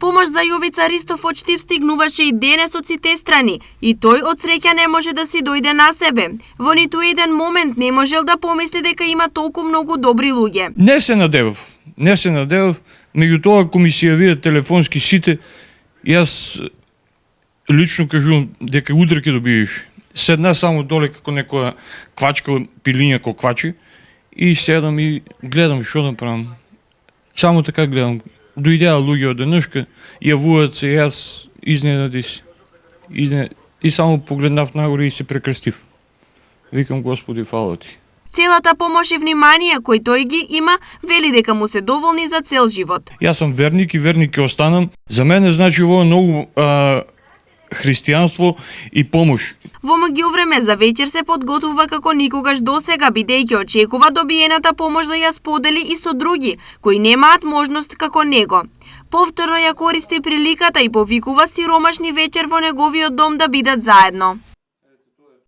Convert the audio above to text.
Помош за Јовица Ристов од Штип стигнуваше и денес од сите страни, и тој од среќа не може да си дојде на себе. Во ниту еден момент не можел да помисли дека има толку многу добри луѓе. Не се надевав, меѓу тоа ако ми се јавија телефонски сите, јас лично кажувам дека утре ќе добиеш. Седна само доле како некоја квачка, пилиња ко квачи, и седам и гледам што да правам. Само така гледам. Дојдеа луѓе од денешка, јавуваат се, јас изненади се. И само погледнав нагоре и се прекрстив. Викам, Господи, фала ти. Целата помош и внимание кој тој ги има, вели дека му се доволни за цел живот. Јас сум верник и верник ќе останам. За мене значи ово многу христијанство и помош. Во МГ време за вечер се подготвува како никогаш досега, бидејќи очекува добиената помош да ја сподели и со други, кои немаат можност како него. Повторно ја користи приликата и повикува сиромашни вечер во неговиот дом да бидат заедно.